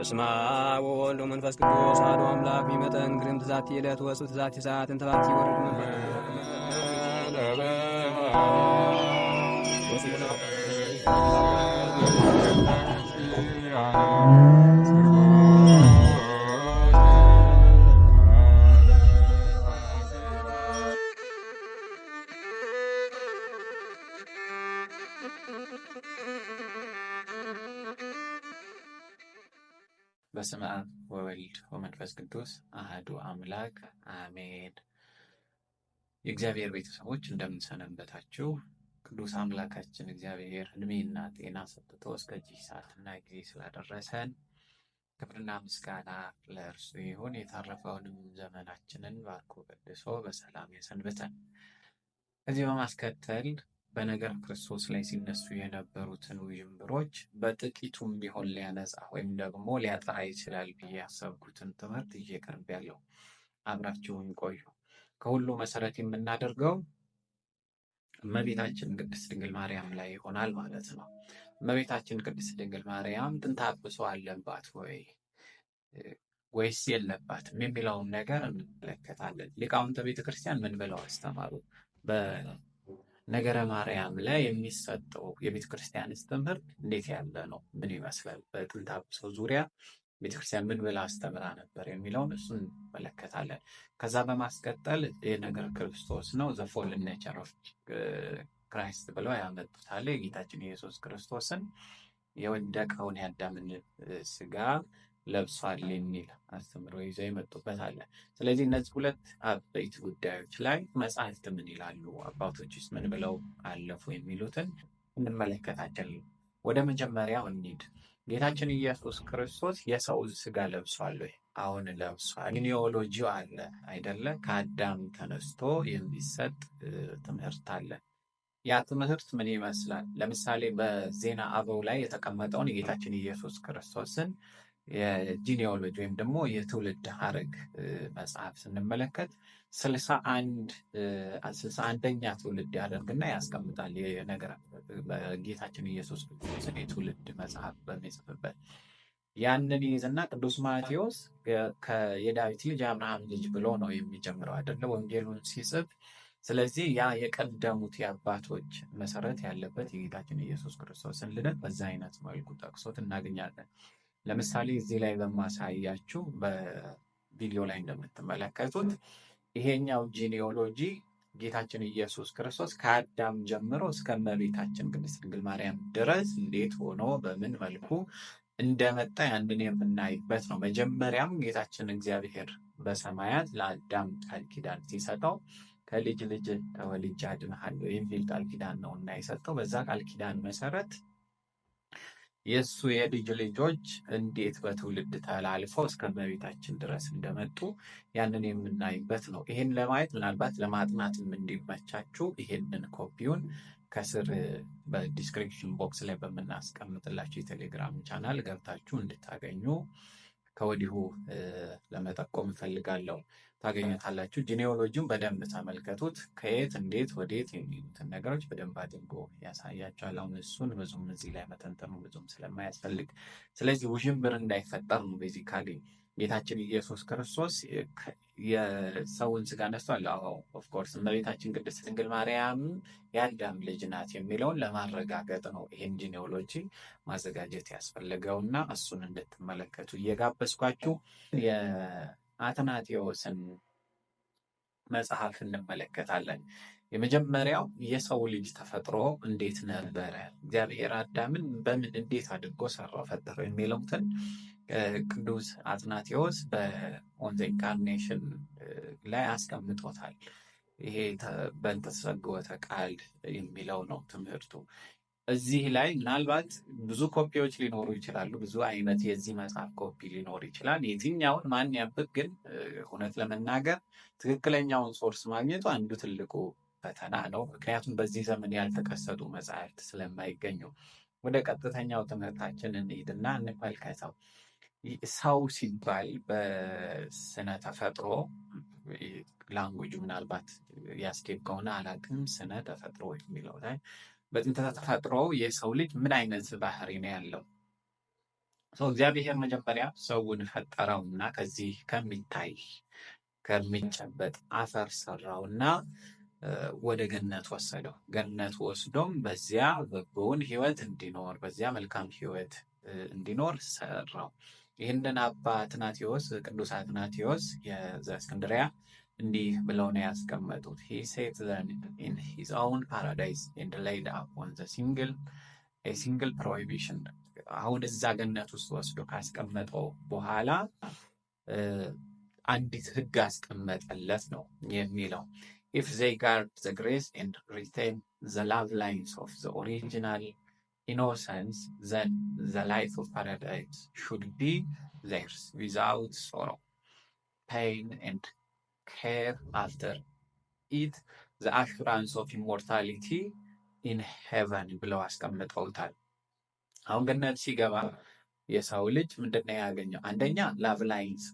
በስመ አብ ወወልድ ወመንፈስ ቅዱስ አሐዱ አምላክ ይመጠን ግርም ትዛቲ ዕለት ወስብት ትዛቲ ሰዓት እንተ ባቲ ወርድ በስመ አብ ወወልድ ወመንፈስ ቅዱስ አሐዱ አምላክ አሜን። የእግዚአብሔር ቤተሰቦች እንደምንሰነበታችሁ። ቅዱስ አምላካችን እግዚአብሔር ዕድሜና ጤና ሰጥቶ እስከዚህ ሰዓትና ጊዜ ስላደረሰን ክብርና ምስጋና ለእርሱ ይሁን። የተረፈውንም ዘመናችንን ባርኮ ቀድሶ በሰላም ያሰንብተን። ከዚህ በማስከተል በነገር ክርስቶስ ላይ ሲነሱ የነበሩትን ውዥንብሮች በጥቂቱም ቢሆን ሊያነጻ ወይም ደግሞ ሊያጠራ ይችላል ብዬ ያሰብኩትን ትምህርት ይዤ ቀርቤያለሁ። አብራችሁን ቆዩ። ከሁሉ መሰረት የምናደርገው እመቤታችን ቅድስት ድንግል ማርያም ላይ ይሆናል ማለት ነው። እመቤታችን ቅድስት ድንግል ማርያም ጥንተ አብሶ አለባት ወይስ የለባትም የሚለውን ነገር እንመለከታለን። ሊቃውንተ ቤተክርስቲያን ምን ብለው አስተማሩ? ነገረ ማርያም ላይ የሚሰጠው የቤተክርስቲያን ትምህርት እንዴት ያለ ነው? ምን ይመስላል? በጥንተ አብሶ ዙሪያ ቤተክርስቲያን ምን ብላ አስተምራ ነበር የሚለውን እሱን እንመለከታለን። ከዛ በማስቀጠል የነገረ ክርስቶስ ነው ዘ ፎልን ኔቸር ኦፍ ክራይስት ብለው ያመጡታል። የጌታችን ኢየሱስ ክርስቶስን የወደቀውን የአዳምን ስጋ ለብሷል የሚል አስተምሮ ይዘው ይመጡበት አለ። ስለዚህ እነዚህ ሁለት አበይት ጉዳዮች ላይ መጽሐፍት ምን ይላሉ፣ አባቶችስ ምን ብለው አለፉ የሚሉትን እንመለከታለን። ወደ መጀመሪያው እንሂድ። ጌታችን ኢየሱስ ክርስቶስ የሰው ስጋ ለብሷል ወይ? አሁን ለብሷል። ጂኒኦሎጂው አለ አይደለ? ከአዳም ተነስቶ የሚሰጥ ትምህርት አለ። ያ ትምህርት ምን ይመስላል? ለምሳሌ በዜና አበው ላይ የተቀመጠውን የጌታችን ኢየሱስ ክርስቶስን የጂኒኦሎጂ ወይም ደግሞ የትውልድ ሐረግ መጽሐፍ ስንመለከት 61ኛ ትውልድ ያደርግና ያስቀምጣል። የነገር በጌታችን ኢየሱስ ክርስቶስን የትውልድ መጽሐፍ በሚጽፍበት ያንን ይይዝና ቅዱስ ማቴዎስ የዳዊት ልጅ አብርሃም ልጅ ብሎ ነው የሚጀምረው አይደለ ወንጌሉን ሲጽፍ። ስለዚህ ያ የቀደሙት የአባቶች መሰረት ያለበት የጌታችን ኢየሱስ ክርስቶስን ልደት በዛ አይነት መልኩ ጠቅሶት እናገኛለን። ለምሳሌ እዚህ ላይ በማሳያችሁ በቪዲዮ ላይ እንደምትመለከቱት ይሄኛው ጂኒኦሎጂ ጌታችን ኢየሱስ ክርስቶስ ከአዳም ጀምሮ እስከ እመቤታችን ቅድስት ድንግል ማርያም ድረስ እንዴት ሆኖ በምን መልኩ እንደመጣ ያንን የምናይበት ነው። መጀመሪያም ጌታችን እግዚአብሔር በሰማያት ለአዳም ቃል ኪዳን ሲሰጠው ከልጅ ልጅ ተወልጄ አድንሃለሁ የሚል ቃል ኪዳን ነው እና የሰጠው። በዛ ቃል ኪዳን መሰረት የእሱ የልጅ ልጆች እንዴት በትውልድ ተላልፈው እስከ እመቤታችን ድረስ እንደመጡ ያንን የምናይበት ነው። ይህን ለማየት ምናልባት ለማጥናትም እንዲመቻችሁ ይሄንን ኮፒውን ከስር በዲስክሪፕሽን ቦክስ ላይ በምናስቀምጥላችሁ የቴሌግራም ቻናል ገብታችሁ እንድታገኙ ከወዲሁ ለመጠቆም እፈልጋለሁ። ታገኙታላችሁ። ጂኒኦሎጂውን በደንብ ተመልከቱት። ከየት እንዴት ወዴት የሚሉትን ነገሮች በደንብ አድርጎ ያሳያቸዋል። አሁን እሱን ብዙም እዚህ ላይ መተንተኑ ብዙም ስለማያስፈልግ፣ ስለዚህ ውዥንብር እንዳይፈጠር ነው። ቤዚካሊ ጌታችን ኢየሱስ ክርስቶስ የሰውን ስጋ ነስቷል። ኦፍኮርስ እመቤታችን ቅድስት ድንግል ማርያም የአዳም ልጅ ናት የሚለውን ለማረጋገጥ ነው ይህን ጂኒኦሎጂ ማዘጋጀት ያስፈለገውና እሱን እንድትመለከቱ እየጋበዝኳችሁ የአትናቴዎስን መጽሐፍ እንመለከታለን። የመጀመሪያው የሰው ልጅ ተፈጥሮ እንዴት ነበረ፣ እግዚአብሔር አዳምን በምን እንዴት አድርጎ ሰራው ፈጠረው የሚለውትን ቅዱስ አትናቴዎስ በኦን ዘ ኢንካርኔሽን ላይ አስቀምጦታል። ይሄ በእንተ ተሰግወተ ቃል የሚለው ነው ትምህርቱ። እዚህ ላይ ምናልባት ብዙ ኮፒዎች ሊኖሩ ይችላሉ። ብዙ አይነት የዚህ መጽሐፍ ኮፒ ሊኖር ይችላል። የትኛውን ማን ያብብ፣ ግን እውነት ለመናገር ትክክለኛውን ሶርስ ማግኘቱ አንዱ ትልቁ ፈተና ነው። ምክንያቱም በዚህ ዘመን ያልተከሰቱ መጽሐፍት ስለማይገኙ። ወደ ቀጥተኛው ትምህርታችን እንሂድና እንመልከተው። ሰው ሲባል በስነ ተፈጥሮ ላንጉጁ ምናልባት ያስኬድ ከሆነ አላውቅም፣ ስነ ተፈጥሮ የሚለው ላይ በጥንተ ተፈጥሮ የሰው ልጅ ምን አይነት ባህሪ ነው ያለው? እግዚአብሔር መጀመሪያ ሰውን ፈጠረውና ከዚህ ከሚታይ ከሚጨበጥ አፈር ሰራውና ወደ ገነት ወሰደው። ገነት ወስዶም በዚያ በጎውን ሕይወት እንዲኖር በዚያ መልካም ሕይወት እንዲኖር ሰራው። ይህንን አባ አትናቴዎስ ቅዱስ አትናቴዎስ የእስክንድርያ እንዲህ ብለው ነው ያስቀመጡት። he set them in his own paradise and laid upon the single prohibition። አሁን እዛ ገነት ውስጥ ወስዶ ካስቀመጠው በኋላ አንዲት ሕግ አስቀመጠለት ነው የሚለው። if they guard the grace and retain the love lines of the original innocence, then the life of paradise should be theirs without sorrow, pain, and care after it, the assurance of immortality in heaven ብለው አስቀምጠውታል። አሁን ገነት ሲገባ የሰው ልጅ ምንድነው ያገኘው? አንደኛ ላቭ ላይንስ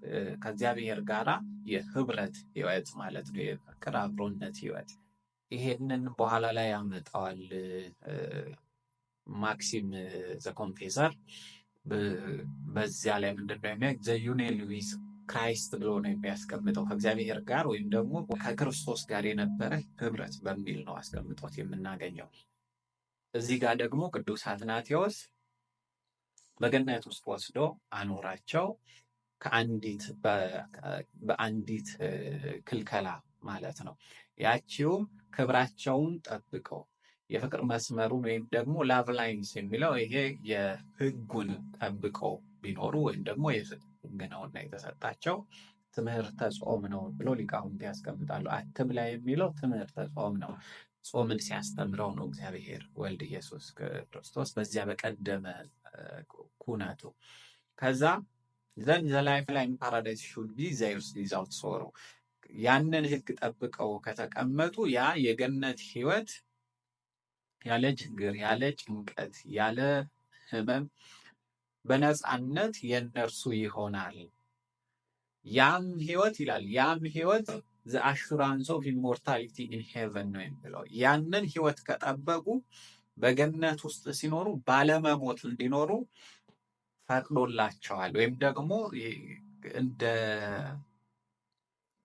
ከእግዚአብሔር ጋራ የህብረት ህይወት ማለት ነው፣ የፍቅር አብሮነት ህይወት። ይሄንን በኋላ ላይ ያመጣዋል ማክሲም ዘ ኮንፌሰር። በዚያ ላይ ምንድነው የሚያ ዘ ዩኒየን ዊዝ ክራይስት ብሎ ነው የሚያስቀምጠው፣ ከእግዚአብሔር ጋር ወይም ደግሞ ከክርስቶስ ጋር የነበረ ህብረት በሚል ነው አስቀምጦት የምናገኘው። እዚህ ጋር ደግሞ ቅዱስ አትናቴዎስ በገነት ውስጥ ወስዶ አኖራቸው በአንዲት ክልከላ ማለት ነው። ያቺውም ክብራቸውን ጠብቀው የፍቅር መስመሩን ወይም ደግሞ ላቭ ላይንስ የሚለው ይሄ የህጉን ጠብቀው ቢኖሩ ወይም ደግሞ ህግ ነውና የተሰጣቸው ትምህርተ ጾም ነው ብሎ ሊቃውንት ያስቀምጣሉ። አትብላ የሚለው ትምህርተ ጾም ነው። ጾምን ሲያስተምረው ነው እግዚአብሔር ወልድ ኢየሱስ ክርስቶስ በዚያ በቀደመ ኩነቱ። ከዛ ዘን ዘ ላይፍ ላይን ፓራዳይስ ሹድ ቢ ዘይርስ ዊዛውት ሶሮ። ያንን ህግ ጠብቀው ከተቀመጡ ያ የገነት ህይወት ያለ ችግር፣ ያለ ጭንቀት፣ ያለ ህመም በነፃነት የነርሱ ይሆናል። ያም ህይወት ይላል ያም ህይወት the assurance of immortality in heaven ነው የሚለው። ያንን ህይወት ከጠበቁ በገነት ውስጥ ሲኖሩ ባለመሞት እንዲኖሩ ፈቅዶላቸዋል። ወይም ደግሞ እንደ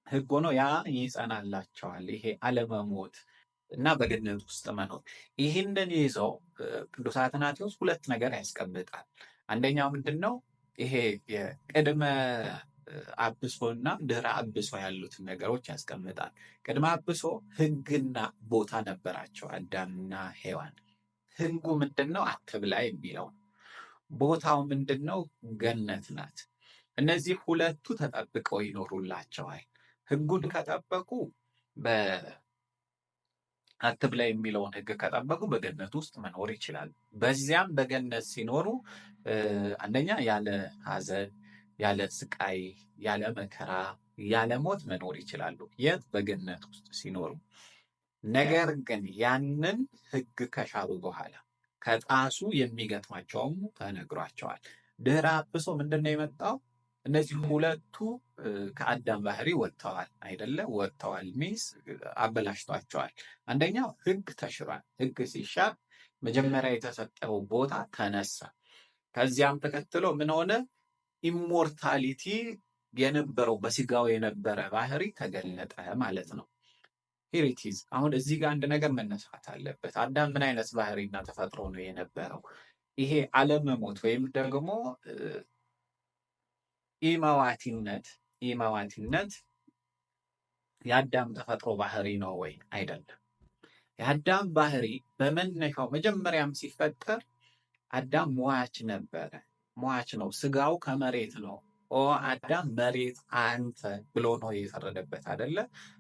ህግ ሆኖ ያ ይጸናላቸዋል። ይሄ አለመሞት እና በገነት ውስጥ መኖር። ይህንን ይዘው ቅዱስ አትናቴዎስ ሁለት ነገር ያስቀምጣል። አንደኛው ምንድን ነው? ይሄ የቅድመ አብሶና ድህረ አብሶ ያሉትን ነገሮች ያስቀምጣል። ቅድመ አብሶ ህግና ቦታ ነበራቸው አዳምና ሔዋን። ህጉ ምንድን ነው? አትብላ የሚለው። ቦታው ምንድን ነው? ገነት ናት። እነዚህ ሁለቱ ተጠብቀው ይኖሩላቸዋል። ህጉን ከጠበቁ አትብላ የሚለውን ህግ ከጠበቁ በገነት ውስጥ መኖር ይችላሉ። በዚያም በገነት ሲኖሩ አንደኛ ያለ ሐዘን፣ ያለ ስቃይ፣ ያለ መከራ፣ ያለ ሞት መኖር ይችላሉ። የት? በገነት ውስጥ ሲኖሩ። ነገር ግን ያንን ህግ ከሻሩ በኋላ ከጣሱ የሚገጥማቸውም ተነግሯቸዋል። ድህረ አብሶ ምንድነው የመጣው? እነዚህ ሁለቱ ከአዳም ባህሪ ወጥተዋል አይደለ? ወጥተዋል ሚንስ አበላሽቷቸዋል። አንደኛው ህግ ተሽሯል። ህግ ሲሻር መጀመሪያ የተሰጠው ቦታ ተነሳ። ከዚያም ተከትሎ ምን ሆነ? ኢሞርታሊቲ የነበረው በስጋው የነበረ ባህሪ ተገለጠ ማለት ነው። ሂሪቲዝ አሁን እዚህ ጋር አንድ ነገር መነሳት አለበት። አዳም ምን አይነት ባህሪና ተፈጥሮ ነው የነበረው? ይሄ አለመሞት ወይም ደግሞ ኢመዋቲነት የአዳም ተፈጥሮ ባህሪ ነው ወይ? አይደለም። የአዳም ባህሪ በመነሻው መጀመሪያም ሲፈጠር አዳም ሟች ነበረ። ሟች ነው፣ ስጋው ከመሬት ነው። ኦ አዳም መሬት አንተ ብሎ ነው የፈረደበት አይደለ?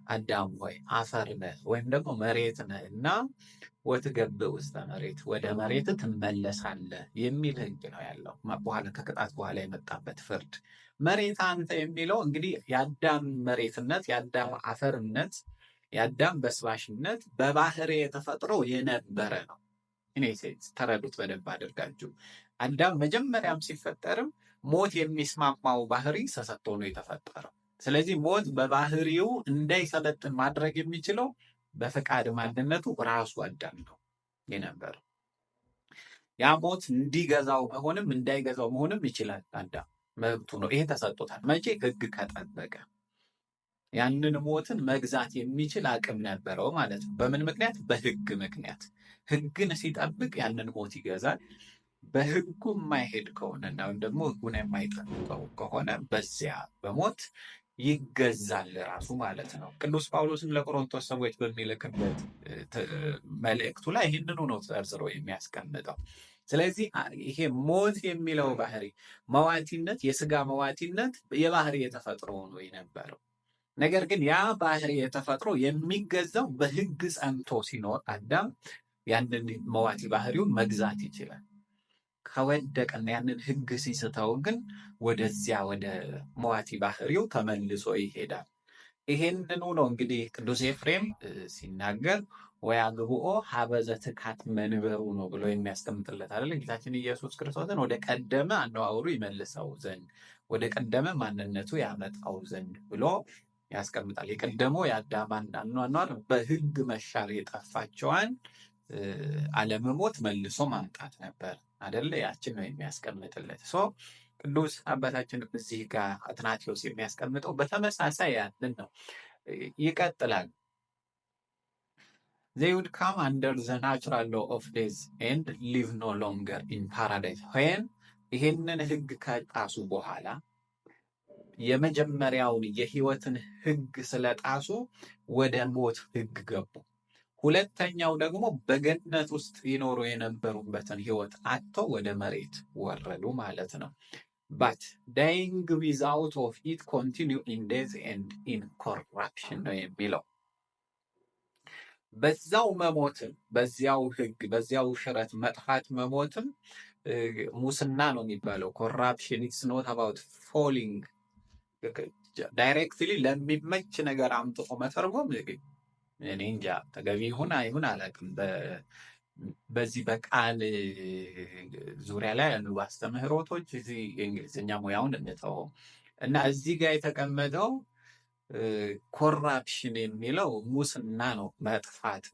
አዳም ሆይ አፈር ነህ ወይም ደግሞ መሬት ነህ እና ወትገብእ ውስተ መሬት፣ ወደ መሬት ትመለሳለህ የሚል ህግ ነው ያለው። በኋላ ከቅጣት በኋላ የመጣበት ፍርድ መሬት አንተ የሚለው እንግዲህ የአዳም መሬትነት፣ የአዳም አፈርነት፣ የአዳም በስባሽነት በባህሪ የተፈጥሮ የነበረ ነው። እኔ ተረዱት በደንብ አድርጋችሁ። አዳም መጀመሪያም ሲፈጠርም ሞት የሚስማማው ባህሪ ተሰጥቶ ነው የተፈጠረው። ስለዚህ ሞት በባህሪው እንዳይሰለጥን ማድረግ የሚችለው በፈቃድ ማንነቱ ራሱ አዳም ነው የነበረው። ያ ሞት እንዲገዛው መሆንም እንዳይገዛው መሆንም ይችላል። አዳም መብቱ ነው። ይሄ ተሰጥቶታል። መቼ? ሕግ ከጠበቀ ያንን ሞትን መግዛት የሚችል አቅም ነበረው ማለት ነው። በምን ምክንያት? በሕግ ምክንያት። ሕግን ሲጠብቅ ያንን ሞት ይገዛል። በሕጉ የማይሄድ ከሆነና ወይም ደግሞ ሕጉን የማይጠብቀው ከሆነ በዚያ በሞት ይገዛል ራሱ ማለት ነው። ቅዱስ ጳውሎስም ለቆሮንቶስ ሰዎች በሚልክበት መልእክቱ ላይ ይህንኑ ነው ዘርዝሮ የሚያስቀምጠው። ስለዚህ ይሄ ሞት የሚለው ባህሪ መዋቲነት፣ የስጋ መዋቲነት የባህሪ የተፈጥሮ ነው የነበረው። ነገር ግን ያ ባህሪ የተፈጥሮ የሚገዛው በሕግ ጸንቶ ሲኖር አዳም ያንን መዋቲ ባህሪውን መግዛት ይችላል። ከወደቀና ያንን ሕግ ሲስተው ግን ወደዚያ ወደ መዋቲ ባህሪው ተመልሶ ይሄዳል። ይሄንኑ ነው እንግዲህ ቅዱስ ኤፍሬም ሲናገር ወያግብኦ ሀበ ዘትካት መንበሩ ነው ብሎ የሚያስቀምጥለት አይደል? ጌታችን ኢየሱስ ክርስቶስን ወደ ቀደመ አነዋወሩ ይመልሰው ዘንድ ወደ ቀደመ ማንነቱ ያመጣው ዘንድ ብሎ ያስቀምጣል። የቀደመው የአዳም አኗኗር በሕግ መሻር የጠፋቸዋን አለመሞት መልሶ ማምጣት ነበር አይደለ? ያችን ነው የሚያስቀምጥለት። ቅዱስ አባታችን እዚህ ጋር አትናቴዎስ የሚያስቀምጠው በተመሳሳይ ያንን ነው። ይቀጥላል። They would come under the natural law of death and live no longer in paradise. ይሄንን ሕግ ከጣሱ በኋላ የመጀመሪያውን የሕይወትን ሕግ ስለጣሱ ወደ ሞት ሕግ ገቡ። ሁለተኛው ደግሞ በገነት ውስጥ ይኖሩ የነበሩበትን ሕይወት አጥተው ወደ መሬት ወረዱ ማለት ነው። but dying without of it continue in death and in corruption ነው የሚለው። በዛው መሞትም በዚያው ሕግ በዚያው ሽረት መጥፋት መሞትም ሙስና ነው የሚባለው። ኮራፕሽን ኢትስ ኖት አባውት ፎሊንግ ዳይሬክትሊ ለሚመች ነገር አምጥቶ መተርጎም እኔ እንጃ ተገቢ ይሁን አይሁን አላውቅም። በዚህ በቃል ዙሪያ ላይ ያሉ አስተምህሮቶች እዚህ የእንግሊዝኛ ሙያውን እንተው እና እዚህ ጋር የተቀመጠው ኮራፕሽን የሚለው ሙስና ነው፣ መጥፋት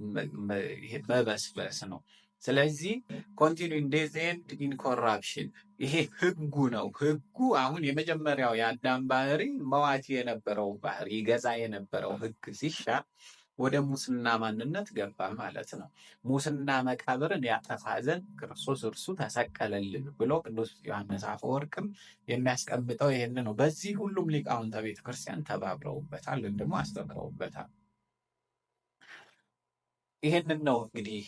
መበስበስ ነው። ስለዚህ ኮንቲኒው ኢን ዴዝ ኤንድ ኢን ኮራፕሽን ይሄ ሕጉ ነው። ሕጉ አሁን የመጀመሪያው የአዳም ባህሪ መዋቲ የነበረው ባህሪ ይገዛ የነበረው ሕግ ሲሻር ወደ ሙስና ማንነት ገባ ማለት ነው። ሙስና መቃብርን ያጠፋ ዘንድ ክርስቶስ እርሱ ተሰቀለልን ብሎ ቅዱስ ዮሐንስ አፈወርቅም የሚያስቀምጠው ይህን ነው። በዚህ ሁሉም ሊቃውንተ ቤተ ክርስቲያን ተባብረውበታል ወይም ደግሞ አስተምረውበታል። ይህንን ነው እንግዲህ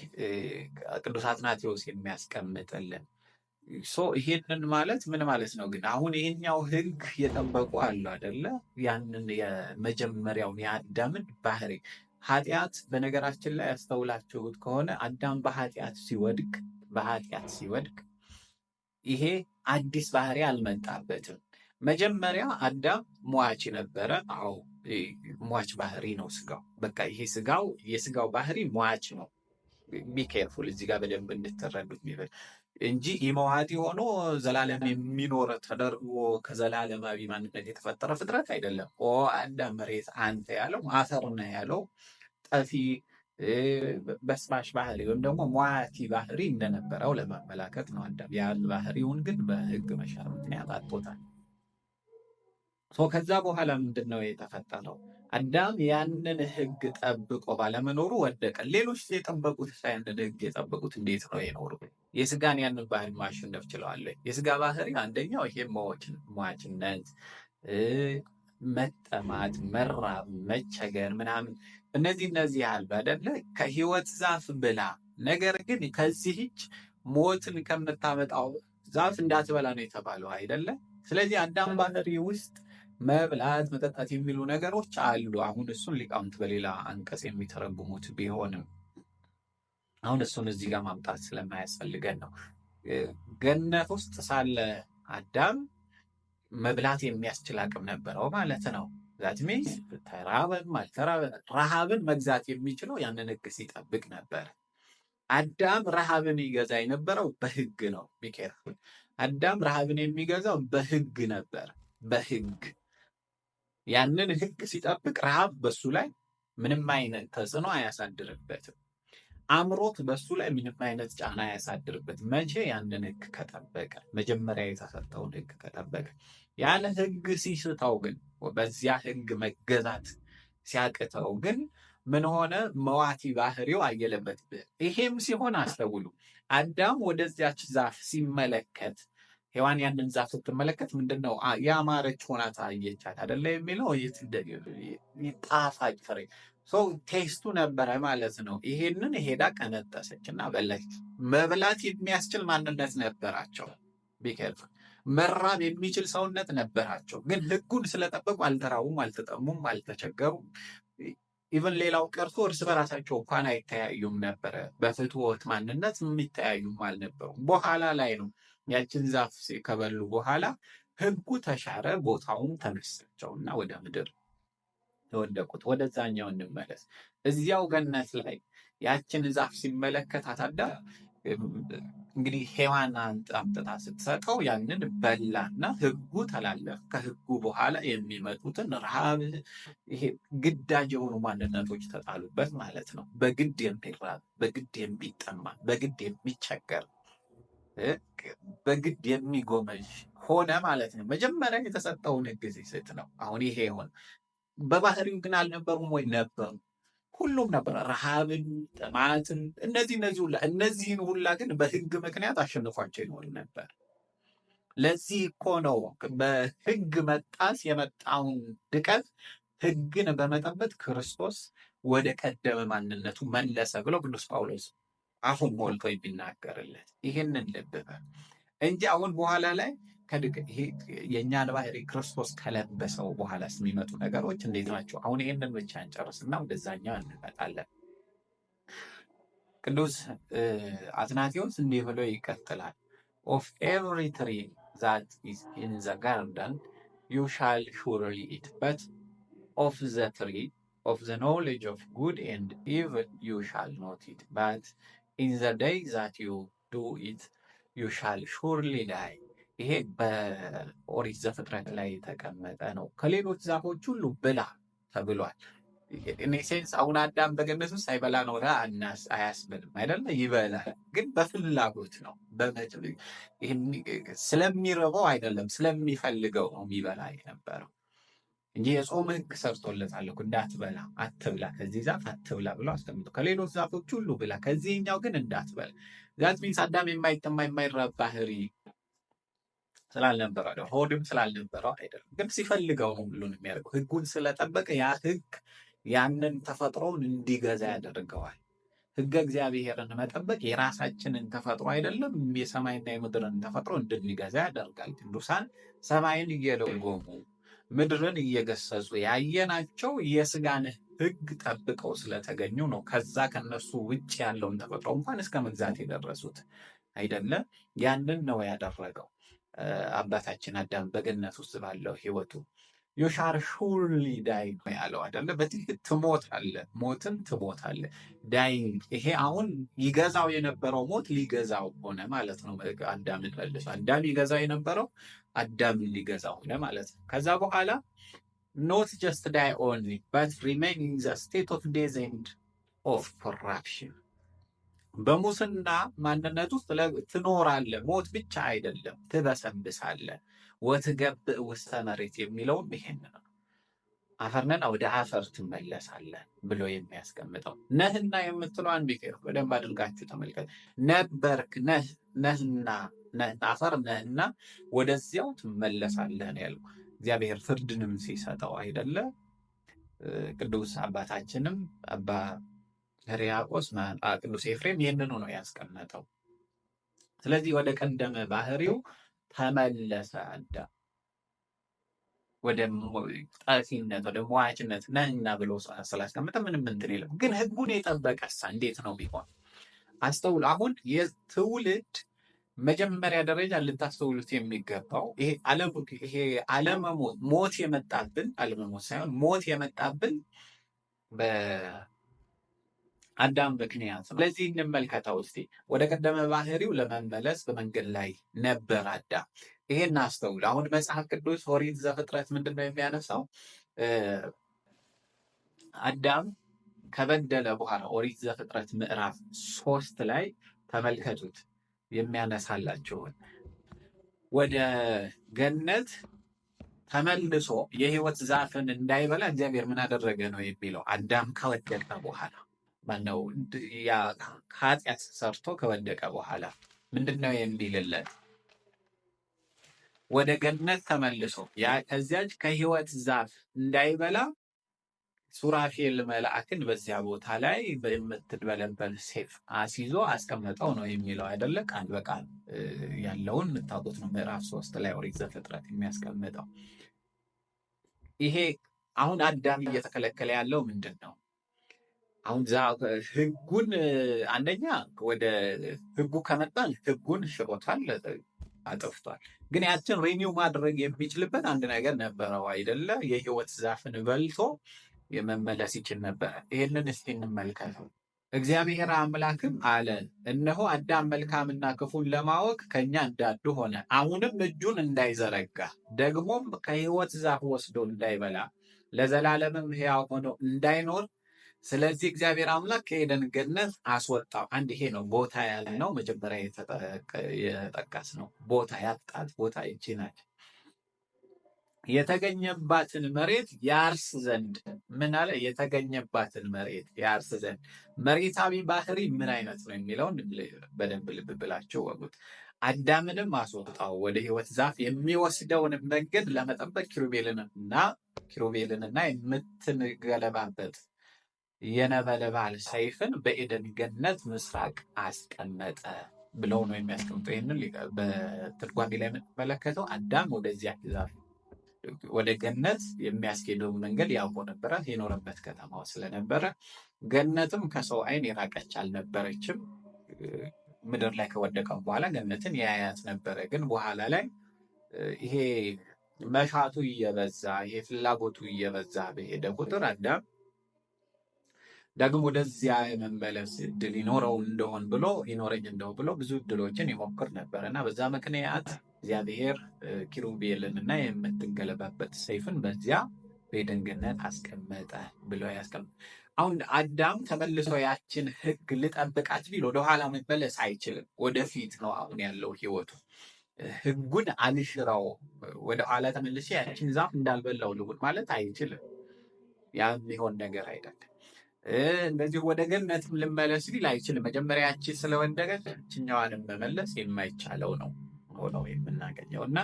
ቅዱስ አትናቴዎስ የሚያስቀምጥልን። ይሄንን ማለት ምን ማለት ነው ግን? አሁን ይሄኛው ሕግ የጠበቁ አሉ አይደለ? ያንን የመጀመሪያውን የአዳምን ባህሪ ኃጢአት፣ በነገራችን ላይ ያስተውላችሁት ከሆነ አዳም በኃጢአት ሲወድቅ ይሄ አዲስ ባህሪ አልመጣበትም። መጀመሪያ አዳም ሟች ነበረ። አዎ ሟች ባህሪ ነው ስጋው። በቃ ይሄ የስጋው ባህሪ ሟች ነው። ቢኬርፉል እዚህ ጋር በደንብ እንድትረዱት የሚበል እንጂ ኢመዋቲ ሆኖ ዘላለም የሚኖር ተደርጎ ከዘላለማዊ ማንነት የተፈጠረ ፍጥረት አይደለም። አዳም መሬት አንተ ያለው አፈር ነው ያለው ጠፊ በስባሽ ባህሪ ወይም ደግሞ ሟቲ ባህሪ እንደነበረው ለማመላከት ነው። አዳም ያን ባህሪውን ግን በሕግ መሻር ምክንያት አጥቶታል። ከዛ በኋላ ምንድን ነው የተፈጠረው? አዳም ያንን ሕግ ጠብቆ ባለመኖሩ ወደቀ። ሌሎች የጠበቁት ያንን ሕግ የጠበቁት እንዴት ነው የኖሩ? የስጋን ያንን ባህሪ ማሸነፍ ችለዋል። የስጋ ባህሪ አንደኛው ይሄ ሟችነት፣ መጠማት፣ መራብ፣ መቸገር ምናምን እነዚህ ያህል አይደለ? ከሕይወት ዛፍ ብላ፣ ነገር ግን ከዚህች ሞትን ከምታመጣው ዛፍ እንዳትበላ ነው የተባለው አይደለ? ስለዚህ አዳም ባህሪ ውስጥ መብላት መጠጣት የሚሉ ነገሮች አሉ። አሁን እሱን ሊቃውንት በሌላ አንቀጽ የሚተረጉሙት ቢሆንም አሁን እሱን እዚህ ጋር ማምጣት ስለማያስፈልገን ነው። ገነት ውስጥ ሳለ አዳም መብላት የሚያስችል አቅም ነበረው ማለት ነው። ዛት ሚንስ ተራበም አልተራበም ረሃብን መግዛት የሚችለው ያንን ሕግ ሲጠብቅ ነበር። አዳም ረሃብን ይገዛ የነበረው በሕግ ነው። ቢኬርፉል አዳም ረሃብን የሚገዛው በሕግ ነበር። በሕግ ያንን ሕግ ሲጠብቅ ረሃብ በሱ ላይ ምንም አይነት ተጽዕኖ አያሳድርበትም። አምሮት በሱ ላይ ምንም አይነት ጫና ያሳድርበት። መቼ? ያንን ሕግ ከጠበቀ፣ መጀመሪያ የተሰጠውን ሕግ ከጠበቀ። ያለ ሕግ ሲስተው ግን፣ በዚያ ሕግ መገዛት ሲያቅተው ግን ምን ሆነ? መዋቲ ባህሪው አየለበት። ይሄም ሲሆን አስተውሉ፣ አዳም ወደዚያች ዛፍ ሲመለከት፣ ሔዋን ያንን ዛፍ ስትመለከት ምንድነው ያማረች ሆና ታየቻት አይደለ የሚለው ጣፋጭ ፍሬ ቴስቱ ነበረ ማለት ነው። ይሄንን ሄዳ ቀነጠሰች እና በላች። መብላት የሚያስችል ማንነት ነበራቸው። ቢኬርፉል መራብ የሚችል ሰውነት ነበራቸው። ግን ሕጉን ስለጠበቁ አልተራቡም፣ አልተጠሙም፣ አልተቸገሩም። ኢቨን ሌላው ቀርቶ እርስ በራሳቸው እንኳን አይተያዩም ነበረ። በፍትወት ማንነት የሚተያዩም አልነበሩም። በኋላ ላይ ነው ያችን ዛፍ ከበሉ በኋላ ሕጉ ተሻረ፣ ቦታውም ተነሳቸውና ወደ ምድር የወደቁት። ወደዛኛው እንመለስ። እዚያው ገነት ላይ ያችን ዛፍ ሲመለከታት አዳም እንግዲህ ሔዋን አምጥታ ስትሰጠው ያንን በላና ሕጉ ተላለፈ። ከሕጉ በኋላ የሚመጡትን ረሃብ፣ ይሄ ግዳጅ የሆኑ ማንነቶች ተጣሉበት ማለት ነው። በግድ የሚራብ፣ በግድ የሚጠማ፣ በግድ የሚቸገር፣ በግድ የሚጎመዥ ሆነ ማለት ነው። መጀመሪያ የተሰጠውን ሕግ ሲስት ነው አሁን ይሄ ሆነ። በባህሪው ግን አልነበሩም ወይ? ነበሩ። ሁሉም ነበር። ረሃብን፣ ጥማትን፣ እነዚህን ሁላ ግን በሕግ ምክንያት አሸንፏቸው ይኖር ነበር። ለዚህ እኮ ነው በሕግ መጣስ የመጣውን ድቀት ሕግን በመጠበቅ ክርስቶስ ወደ ቀደመ ማንነቱ መለሰ ብሎ ቅዱስ ጳውሎስ አፉን ሞልቶ የሚናገርለት። ይህንን ልብ እንጂ አሁን በኋላ ላይ የእኛን ባህሪ ክርስቶስ ከለበሰው በኋላ የሚመጡ ነገሮች እንዴት ናቸው? አሁን ይህንን ብቻ እንጨርስና ወደዛኛው እንመጣለን። ቅዱስ አትናቴዎስ እንዲህ ብሎ ይቀጥላል። ኦፍ ኤቭሪ ትሪ ዛት ኢዝ ኢን ዘ ጋርደን ዩ ሻል ሹርሊ ኢት በት ኦፍ ዘ ትሪ ኦፍ ዘ ኖሌጅ ኦፍ ጉድ ኤንድ ኢቭል ዩ ሻል ኖት ኢት በት ኢን ዘ ዴይ ዛት ዩ ዱ ኢት ዩ ሻል ሹርሊ ዳይ። ይሄ በኦሪት ዘፍጥረት ላይ የተቀመጠ ነው። ከሌሎች ዛፎች ሁሉ ብላ ተብሏል። ሴንስ አሁን አዳም በገነት ውስጥ ሳይበላ ነው አያስብልም አይደለ? ይበላል፣ ግን በፍላጎት ነው። ስለሚረበው አይደለም፣ ስለሚፈልገው ነው የሚበላ የነበረው እንጂ የጾም ሕግ ሰርቶለታል። እንዳትበላ፣ አትብላ፣ ከዚህ ዛፍ አትብላ ብሎ አስቀምጦ ከሌሎች ዛፎች ሁሉ ብላ፣ ከዚህኛው ግን እንዳትበላ። ዛት ሚንስ አዳም የማይጠማ የማይራብ ባህሪ ስላልነበረው ሆድም ስላልነበረው አይደለም፣ ግን ሲፈልገው ነው ሁሉን የሚያደርገው። ሕጉን ስለጠበቀ ያ ሕግ ያንን ተፈጥሮውን እንዲገዛ ያደርገዋል። ሕገ እግዚአብሔርን መጠበቅ የራሳችንን ተፈጥሮ አይደለም፣ የሰማይና የምድርን ተፈጥሮ እንድንገዛ ያደርጋል። ቅዱሳን ሰማይን እየደጎሙ ምድርን እየገሰጹ ያየናቸው የስጋን ሕግ ጠብቀው ስለተገኙ ነው። ከዛ ከነሱ ውጭ ያለውን ተፈጥሮ እንኳን እስከ መግዛት የደረሱት አይደለም። ያንን ነው ያደረገው አባታችን አዳም በገነት ውስጥ ባለው ሕይወቱ ዩ ሻል ሹርሊ ዳይ ያለው አይደለ? በትክክል ትሞታለህ፣ ሞትን ትሞታለህ። ዳይንግ ይሄ አሁን ይገዛው የነበረው ሞት ሊገዛው ሆነ ማለት ነው። አዳምን መልሶ አዳም ይገዛው የነበረው አዳምን ሊገዛው ሆነ ማለት ነው። ከዛ በኋላ ኖት ጀስት ዳይ ኦንሊ በት ሪሜን ኢን ዘ ስቴት ኦፍ ዴዝ ኤንድ ኦፍ ኮራፕሽን። በሙስና ማንነት ውስጥ ትኖራለህ። ሞት ብቻ አይደለም፣ ትበሰብሳለህ። ወትገብእ ውስተ መሬት የሚለውም ይሄን ነው። አፈርነና ወደ አፈር ትመለሳለህ ብሎ የሚያስቀምጠው ነህና የምትለዋን ቢቀር በደንብ አድርጋችሁ ተመልከት። ነበርክ፣ ነህና፣ አፈር ነህና ወደዚያው ትመለሳለህ ነው ያለው። እግዚአብሔር ፍርድንም ሲሰጠው አይደለ? ቅዱስ አባታችንም አባ ሕርያቆስ ቅዱስ ኤፍሬም ይህንኑ ነው ያስቀመጠው። ስለዚህ ወደ ቀደመ ባህሪው ተመለሰ አዳም። ወደ ጠፊነት፣ ወደ ሟችነት ነህና ብሎ ስላስቀመጠ ምንም እንትን የለም። ግን ሕጉን የጠበቀሳ እንዴት ነው ቢሆን? አስተውል። አሁን የትውልድ መጀመሪያ ደረጃ ልታስተውሉት የሚገባው ይሄ አለመሞት፣ ሞት የመጣብን አለመሞት ሳይሆን ሞት የመጣብን በአዳም ምክንያት ነው። ስለዚህ እንመልከተው እስቲ። ወደ ቀደመ ባህሪው ለመመለስ በመንገድ ላይ ነበር አዳም። ይሄን አስተውል። አሁን መጽሐፍ ቅዱስ ኦሪት ዘፍጥረት ምንድን ነው የሚያነሳው? አዳም ከበደለ በኋላ ኦሪት ዘፍጥረት ምዕራፍ 3 ላይ ተመልከቱት የሚያነሳላቸውን ወደ ገነት ተመልሶ የሕይወት ዛፍን እንዳይበላ እግዚአብሔር ምን አደረገ ነው የሚለው። አዳም ከወደቀ በኋላ ማነው ያ ኃጢአት ሰርቶ ከወደቀ በኋላ ምንድነው የሚልለት? ወደ ገነት ተመልሶ ያ ከዚያች ከሕይወት ዛፍ እንዳይበላ ሱራፌል መልአክን በዚያ ቦታ ላይ በምትበለበል ሴፍ አስይዞ አስቀመጠው ነው የሚለው አይደለ? ቃል በቃል ያለውን የምታውቁት ነው። ምዕራፍ 3 ላይ ኦሪት ዘፍጥረት የሚያስቀምጠው ይሄ። አሁን አዳም እየተከለከለ ያለው ምንድን ነው? አሁን ህጉን አንደኛ ወደ ህጉ ከመጣል ህጉን ሽሮታል፣ አጥፍቷል። ግን ያችን ሪኒው ማድረግ የሚችልበት አንድ ነገር ነበረው አይደለ? የሕይወት ዛፍን በልቶ የመመለስ ይችል ነበረ። ይህንን እስቲ እንመልከተው። እግዚአብሔር አምላክም አለ፣ እነሆ አዳም መልካምና ክፉን ለማወቅ ከእኛ እንዳንዱ ሆነ። አሁንም እጁን እንዳይዘረጋ ደግሞም ከሕይወት ዛፍ ወስዶ እንዳይበላ ለዘላለምም ሕያው ሆኖ እንዳይኖር ስለዚህ እግዚአብሔር አምላክ ከኤደን ገነት አስወጣው። አንድ ይሄ ነው ቦታ ያለ ነው። መጀመሪያ የጠቀስ ነው ቦታ ያጣት ቦታ ይቺ ናት። የተገኘባትን መሬት ያርስ ዘንድ ምን አለ? የተገኘባትን መሬት ያርስ ዘንድ። መሬታዊ ባህሪ ምን አይነት ነው የሚለውን በደንብ ልብ ብላችሁ ወጉት። አዳምንም አስወጣው፣ ወደ ሕይወት ዛፍ የሚወስደውን መንገድ ለመጠበቅ ኪሩቤልንና የምትገለባበት የነበልባል ሰይፍን በኤደን ገነት ምስራቅ አስቀመጠ ብለው ነው የሚያስቀምጠው። ይህንን በትርጓሜ ላይ የምትመለከተው አዳም ወደዚያ ዛፍ ወደ ገነት የሚያስኬደው መንገድ ያውቆ ነበረ። የኖረበት ከተማው ስለነበረ ገነትም ከሰው ዓይን የራቀች አልነበረችም። ምድር ላይ ከወደቀም በኋላ ገነትን ያያት ነበረ። ግን በኋላ ላይ ይሄ መሻቱ እየበዛ ይሄ ፍላጎቱ እየበዛ በሄደ ቁጥር አዳም ደግሞ ወደዚያ የመመለስ እድል ይኖረኝ እንደሆን ብሎ ብዙ እድሎችን ይሞክር ነበር እና በዛ ምክንያት እግዚአብሔር ኪሩቤልን እና የምትገለባበት ሰይፍን በዚያ በኤደን ገነት አስቀመጠ ብሎ ያስቀምጥ። አሁን አዳም ተመልሶ ያችን ሕግ ልጠብቃት ቢል ወደኋላ መመለስ አይችልም። ወደፊት ነው አሁን ያለው ሕይወቱ። ሕጉን አልሽረው ወደኋላ ተመልሼ ያችን ዛፍ እንዳልበላው ልሁን ማለት አይችልም። ያ የሚሆን ነገር አይደለም። እንደዚህ ወደ ገነትም ልመለስ ቢል አይችልም። መጀመሪያ ያቺ ስለወደቀች ችኛዋንም መመለስ የማይቻለው ነው ሆነው የምናገኘው እና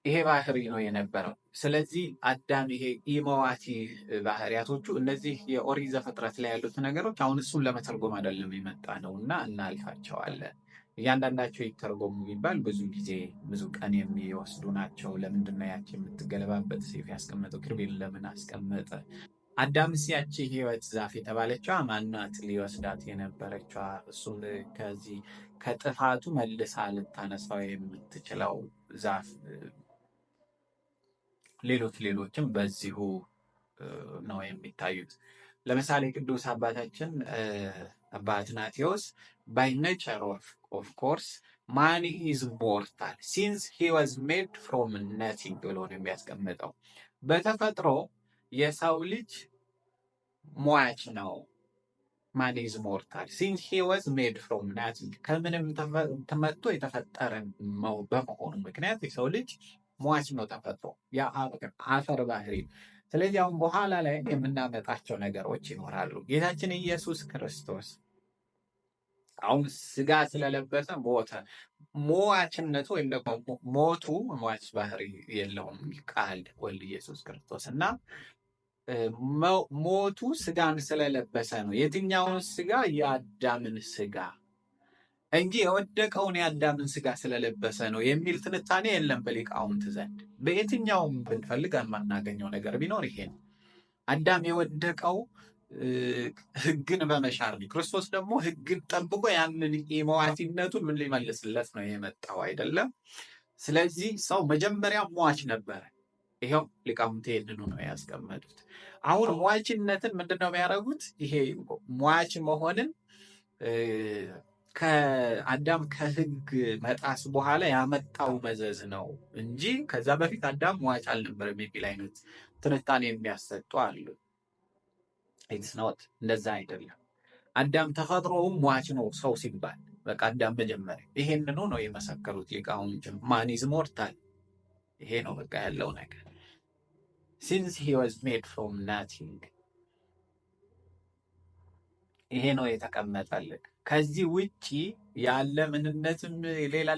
ይሄ ባህሪ ነው የነበረው። ስለዚህ አዳም ይሄ ኢመዋቲ ባህሪያቶቹ እነዚህ የኦሪት ዘፍጥረት ላይ ያሉት ነገሮች አሁን እሱን ለመተርጎም አይደለም የመጣ ነው እና እናልፋቸዋለን። እያንዳንዳቸው ይተርጎሙ ቢባል ብዙ ጊዜ ብዙ ቀን የሚወስዱ ናቸው። ለምንድነው ያቺ የምትገለባበት ሰይፍ ያስቀመጠው? ኪሩቤል ለምን አስቀመጠ? አዳምስ ያቺ ሕይወት ዛፍ የተባለችዋ ማናት ሊወስዳት የነበረችዋ? እሱም ከዚህ ከጥፋቱ መልሳ ልታነሳው የምትችለው ዛፍ ሌሎችም በዚሁ ነው የሚታዩት። ለምሳሌ ቅዱስ አባታችን አባ አትናቴዎስ by nature of course man is mortal since he was made from nothing ብሎ ነው የሚያስቀምጠው። በተፈጥሮ የሰው ልጅ ሟች ነው። man is mortal since he was made from nothing ከምንም ተመቶ የተፈጠረ በመሆኑ ምክንያት የሰው ልጅ ሟች ነው ተፈጥሮ፣ ያ አፈር ባህሪ። ስለዚህ አሁን በኋላ ላይ የምናመጣቸው ነገሮች ይኖራሉ። ጌታችን ኢየሱስ ክርስቶስ አሁን ስጋ ስለለበሰ ሞተ። ሟችነቱ ወይም ደግሞ ሞቱ ሟች ባህሪ የለውም ቃል ወልድ ኢየሱስ ክርስቶስ እና ሞቱ ስጋን ስለለበሰ ነው። የትኛውን ስጋ? የአዳምን ስጋ እንጂ የወደቀውን የአዳምን ስጋ ስለለበሰ ነው የሚል ትንታኔ የለም በሊቃውንት ዘንድ። በየትኛውም ብንፈልግ የማናገኘው ነገር ቢኖር ይሄ ነው። አዳም የወደቀው ሕግን በመሻር ነው። ክርስቶስ ደግሞ ሕግን ጠብቆ ያንን ኢመዋቲነቱን ምን ሊመልስለት ነው የመጣው አይደለም። ስለዚህ ሰው መጀመሪያ ሟች ነበረ። ይሄው ሊቃውንት ይሄንኑ ነው ያስቀመጡት። አሁን ሟችነትን ምንድነው የሚያደርጉት? ይሄ ሟች መሆንን ከአዳም ከሕግ መጣስ በኋላ ያመጣው መዘዝ ነው እንጂ ከዛ በፊት አዳም ሟች አልነበረም የሚል አይነት ትንታኔ የሚያሰጡ አሉ። ኢትስ ኖት እንደዛ አይደለም። አዳም ተፈጥሮውም ሟች ነው ሰው ሲባል በቃ አዳም መጀመሪያ ይሄንኑ ነው የመሰከሩት ሊቃውንት። ማን ኢዝ ሞርታል፣ ይሄ ነው በቃ ያለው ነገር። ሲንስ ሂ ዋዝ ሜድ ፍሮም ናቲንግ፣ ይሄ ነው የተቀመጠልን። ከዚህ ውጪ ያለ ምንነትም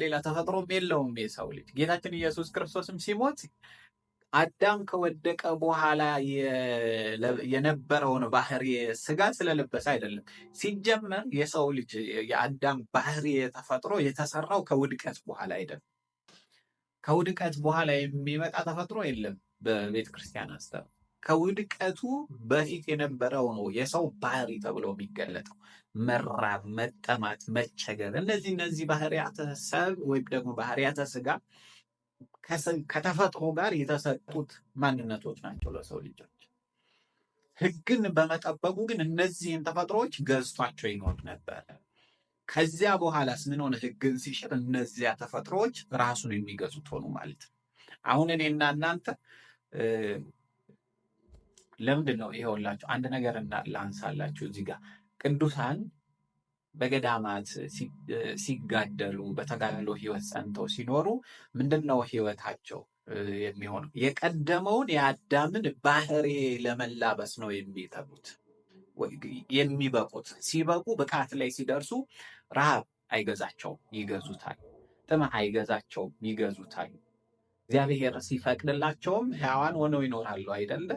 ሌላ ተፈጥሮም የለውም የሰው ልጅ። ጌታችን ኢየሱስ ክርስቶስም ሲሞት አዳም ከወደቀ በኋላ የነበረውን ባህሪ ስጋ ስለለበሰ አይደለም። ሲጀመር የሰው ልጅ የአዳም ባህሪ ተፈጥሮ የተሰራው ከውድቀት በኋላ አይደለም። ከውድቀት በኋላ የሚመጣ ተፈጥሮ የለም በቤተ ክርስቲያን አስተምሮ። ከውድቀቱ በፊት የነበረው ነው የሰው ባህሪ ተብሎ የሚገለጠው። መራብ፣ መጠማት፣ መቸገር፣ እነዚህ ባህሪያተ ሰብ ወይም ደግሞ ባህሪያተ ስጋ ከተፈጥሮ ጋር የተሰጡት ማንነቶች ናቸው ለሰው ልጆች። ሕግን በመጠበቁ ግን እነዚህን ተፈጥሮዎች ገዝቷቸው ይኖር ነበር። ከዚያ በኋላስ ምን ሆነ? ሕግን ሲሽር እነዚያ ተፈጥሮዎች ራሱን የሚገዙት ሆኑ ማለት ነው። አሁን እኔና እናንተ ለምንድን ነው ይኸውላችሁ አንድ ነገር ላንሳላችሁ እዚህ ጋር ቅዱሳን በገዳማት ሲጋደሉ በተጋድሎ ህይወት ጸንተው ሲኖሩ ምንድነው ህይወታቸው የሚሆነው? የቀደመውን የአዳምን ባህሪ ለመላበስ ነው የሚተጉት የሚበቁት። ሲበቁ ብቃት ላይ ሲደርሱ ረሃብ አይገዛቸውም፣ ይገዙታል። ጥማት አይገዛቸውም፣ ይገዙታል። እግዚአብሔር ሲፈቅድላቸውም ሕያዋን ሆነው ይኖራሉ አይደለ?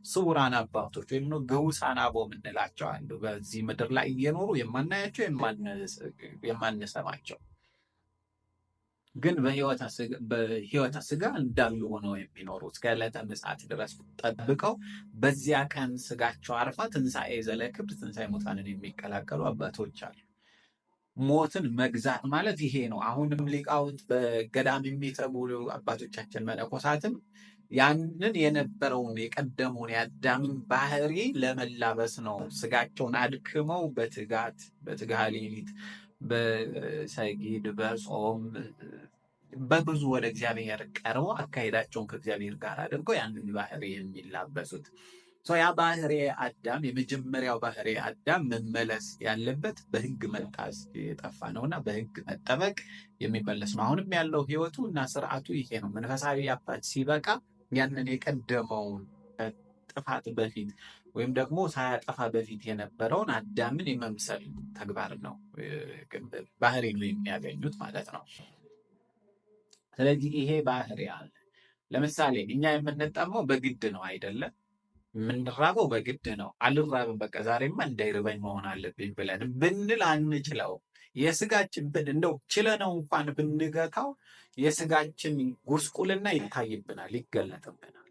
ስውራን አባቶች ወይም ግዑሳን አበው የምንላቸው አሉ። በዚህ ምድር ላይ እየኖሩ የማናያቸው የማንሰማቸው ግን በሕይወተ ሥጋ እንዳሉ ሆነው የሚኖሩ እስከ ዕለተ ምጽአት ድረስ ጠብቀው በዚያ ቀን ሥጋቸው አርፋ ትንሣኤ ዘለክብር ትንሣኤ ሙታንን የሚቀላቀሉ አባቶች አሉ። ሞትን መግዛት ማለት ይሄ ነው። አሁንም ሊቃውንት በገዳም የሚተጉ አባቶቻችን መነኮሳትም ያንን የነበረውን የቀደመውን የአዳምን ባህሪ ለመላበስ ነው ስጋቸውን አድክመው በትጋሃ ሌሊት በሰጊድ በጾም በብዙ ወደ እግዚአብሔር ቀርበው አካሄዳቸውን ከእግዚአብሔር ጋር አድርገው ያንን ባህሪ የሚላበሱት። ያ ባህሪ አዳም የመጀመሪያው ባህሪ አዳም መመለስ ያለበት በሕግ መጣስ የጠፋ ነውና በሕግ መጠበቅ የሚመለስ ነው። አሁንም ያለው ሕይወቱ እና ስርዓቱ ይሄ ነው። መንፈሳዊ አባት ሲበቃ ያንን የቀደመውን ጥፋት በፊት ወይም ደግሞ ሳያጠፋ በፊት የነበረውን አዳምን የመምሰል ተግባር ነው ባህሪ ነው የሚያገኙት ማለት ነው። ስለዚህ ይሄ ባህሪ አለ። ለምሳሌ እኛ የምንጠማው በግድ ነው አይደለም? የምንራበው በግድ ነው። አልራብም በቃ ዛሬማ እንዳይርበኝ መሆን አለብኝ ብለን ብንል አንችለው። የስጋችን እንደው ችለነው እንኳን ብንገታው የስጋችን ጉስቁልና ይታይብናል፣ ይገለጥብናል።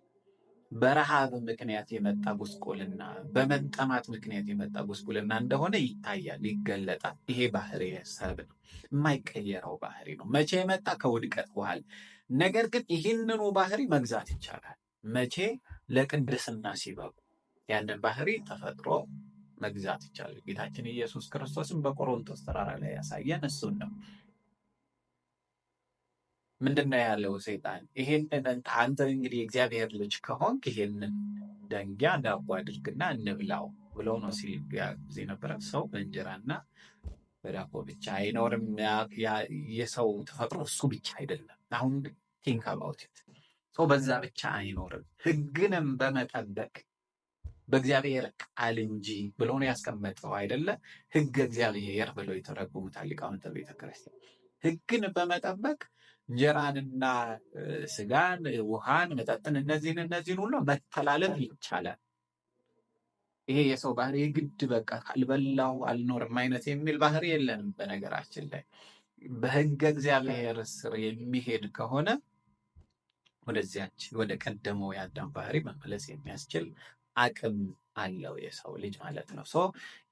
በረሃብ ምክንያት የመጣ ጉስቁልና፣ በመጠማት ምክንያት የመጣ ጉስቁልና እንደሆነ ይታያል፣ ይገለጣል። ይሄ ባህሪ ሰብ ነው፣ የማይቀየረው ባህሪ ነው። መቼ የመጣ? ከውድቀት በኋላ። ነገር ግን ይህንኑ ባህሪ መግዛት ይቻላል። መቼ? ለቅድስና ሲበቁ ያንን ባህሪ ተፈጥሮ መግዛት ይቻላል። ጌታችን ኢየሱስ ክርስቶስም በቆሮንቶስ ተራራ ላይ ያሳየን እሱን ነው። ምንድነው ያለው ሰይጣን? ይሄንን አንተ እንግዲህ የእግዚአብሔር ልጅ ከሆንክ ይሄንን ደንጊያ ዳቦ አድርግና እንብላው ብሎ ነው ሲል ጊዜ ነበረ። ሰው በእንጀራና በዳቦ ብቻ አይኖርም። የሰው ተፈጥሮ እሱ ብቻ አይደለም። አሁን ቲንክ አባውት ኢት ሰው በዛ ብቻ አይኖርም። ሕግንም በመጠበቅ በእግዚአብሔር ቃል እንጂ ብሎ ነው ያስቀመጠው አይደለ? ሕግ እግዚአብሔር ብለው የተረጎሙታል ሊቃውንተ ቤተ ክርስቲያን። ሕግን በመጠበቅ እንጀራንና ስጋን፣ ውሃን፣ መጠጥን እነዚህን ሁሉ መተላለፍ ይቻላል። ይሄ የሰው ባህሪ የግድ በቃ ካልበላው አልኖርም አይነት የሚል ባህሪ የለንም። በነገራችን ላይ በሕገ እግዚአብሔር ስር የሚሄድ ከሆነ ወደዚያች ወደ ቀደመው የአዳም ባህሪ መመለስ የሚያስችል አቅም አለው የሰው ልጅ ማለት ነው።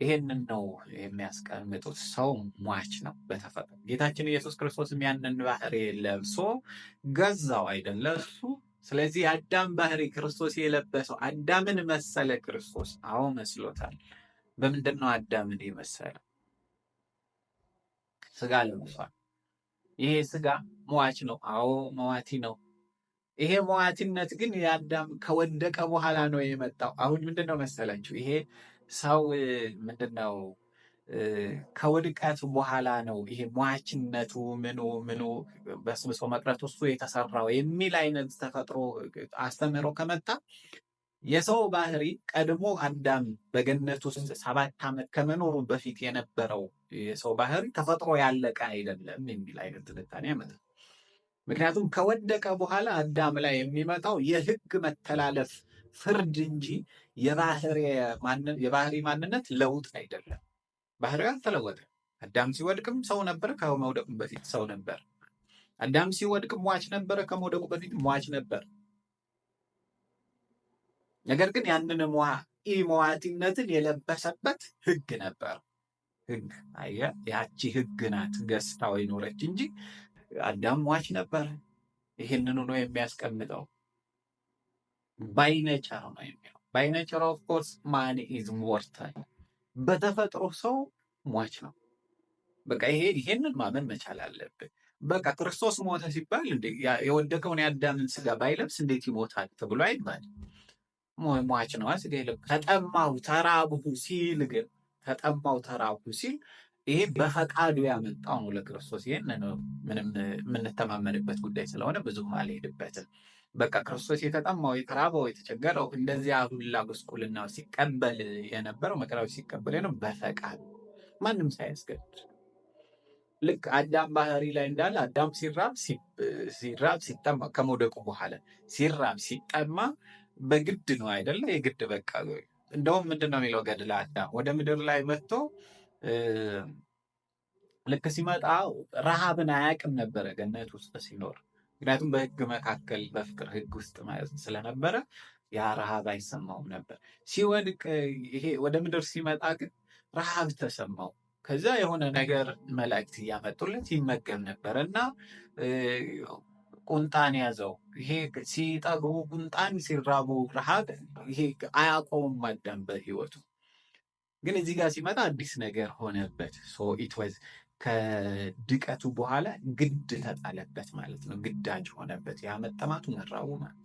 ይሄንን ነው የሚያስቀምጡት። ሰው ሟች ነው በተፈጥሮ። ጌታችን ኢየሱስ ክርስቶስም ያንን ባህሪ ለብሶ ገዛው አይደለ እሱ። ስለዚህ የአዳም ባህሪ ክርስቶስ የለበሰው አዳምን መሰለ ክርስቶስ። አዎ መስሎታል። በምንድን ነው አዳምን የመሰለው? ስጋ ለብሷል። ይሄ ስጋ ሟች ነው። አዎ መዋቲ ነው። ይሄ መዋዕትነት ግን የአዳም ከወደቀ በኋላ ነው የመጣው። አሁን ምንድነው መሰላችሁ ይሄ ሰው ምንድነው ከውድቀት በኋላ ነው ይሄ ሟችነቱ ምኑ በስብሶ መቅረቱ እሱ የተሰራው የሚል አይነት ተፈጥሮ አስተምህሮ ከመጣ የሰው ባህሪ ቀድሞ አዳም በገነት ውስጥ 7 ዓመት ከመኖሩ በፊት የነበረው የሰው ባህሪ ተፈጥሮ ያለቀ አይደለም የሚል አይነት ትንታኔ ያመጣል። ምክንያቱም ከወደቀ በኋላ አዳም ላይ የሚመጣው የሕግ መተላለፍ ፍርድ እንጂ የባህሪ ማንነት ለውጥ አይደለም። ባህሪው አልተለወጠም። አዳም ሲወድቅም ሰው ነበር፣ ከመውደቁ በፊት ሰው ነበር። አዳም ሲወድቅ ሟች ነበረ፣ ከመውደቁ በፊት ሟች ነበር። ነገር ግን ያንን ኢመዋቲነትን የለበሰበት ሕግ ነበር። ሕግ አየህ፣ ያቺ ሕግ ናት ገዝታው ይኖረች እንጂ አዳም ሟች ነበር። ይህንን ነው የሚያስቀምጠው። ባይነቸር ነው የሚለው። ባይነቸር ኦፍ ኮርስ ማን ኢዝ ሞርታል፣ በተፈጥሮ ሰው ሟች ነው። በቃ ይሄንን ማመን መቻል አለብን። በቃ ክርስቶስ ሞተ ሲባል የወደቀውን የአዳምን ስጋ ባይለብስ እንዴት ይሞታል ተብሎ አይባልም። ሟች ነው ስጋ ይለብስ። ተጠማሁ ተራብሁ ሲል ግን ተጠማሁ ተራብሁ ሲል ይሄ በፈቃዱ ያመጣው ነው ለክርስቶስ። ይሄን ምንም የምንተማመንበት ጉዳይ ስለሆነ ብዙም አልሄድበትም። በቃ ክርስቶስ የተጠማው የተራበው የተቸገረው እንደዚያ ሁላ ጉስቁልናው ሲቀበል የነበረው መከራው ሲቀበል ነው በፈቃዱ ማንም ሳያስገድድ። ልክ አዳም ባህሪ ላይ እንዳለ አዳም ሲራብ ሲጠማ ከመውደቁ በኋላ ሲራብ ሲጠማ በግድ ነው አይደለ? የግድ በቃ እንደውም ምንድነው የሚለው ገድለ አዳም ወደ ምድር ላይ መጥቶ ልክ ሲመጣ ረሃብን አያውቅም ነበረ ገነት ውስጥ ሲኖር። ምክንያቱም በሕግ መካከል በፍቅር ሕግ ውስጥ ስለነበረ ያ ረሃብ አይሰማውም ነበር። ሲወድቅ ይሄ ወደ ምድር ሲመጣ ግን ረሃብ ተሰማው። ከዛ የሆነ ነገር መላእክት እያመጡለት ይመገብ ነበር እና ቁንጣን ያዘው። ይሄ ሲጠግቡ ቁንጣን ሲራቡ ረሃብ ይሄ አያውቀውም አዳም በሕይወቱ። ግን እዚህ ጋር ሲመጣ አዲስ ነገር ሆነበት። ኢት ዋዝ ከድቀቱ በኋላ ግድ ተጣለበት ማለት ነው። ግዳጅ ሆነበት ያ መጠማቱ መራቡ ማለት።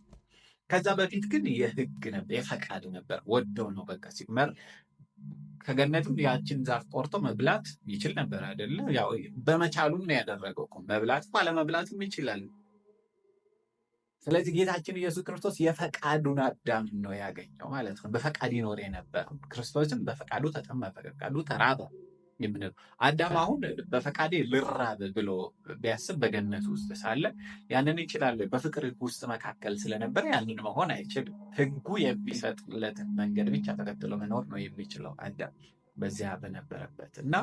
ከዛ በፊት ግን የሕግ ነበር፣ የፈቃድ ነበር። ወደው ነው በቃ ሲመር ከገነትም ያችን ዛፍ ቆርጦ መብላት ይችል ነበር አይደለ? ያው በመቻሉም ነው ያደረገው እኮ። መብላትም አለመብላትም ይችላል። ስለዚህ ጌታችን ኢየሱስ ክርስቶስ የፈቃዱን አዳም ነው ያገኘው ማለት ነው። በፈቃድ ይኖር የነበረው ክርስቶስም በፈቃዱ ተጠማ፣ በፈቃዱ ተራበ የምንለው አዳም አሁን በፈቃዴ ልራብ ብሎ ቢያስብ በገነት ውስጥ ሳለ ያንን ይችላል። በፍቅር ሕግ ውስጥ መካከል ስለነበረ ያንን መሆን አይችልም። ሕጉ የሚሰጥለትን መንገድ ብቻ ተከትሎ መኖር ነው የሚችለው አዳም በዚያ በነበረበት እና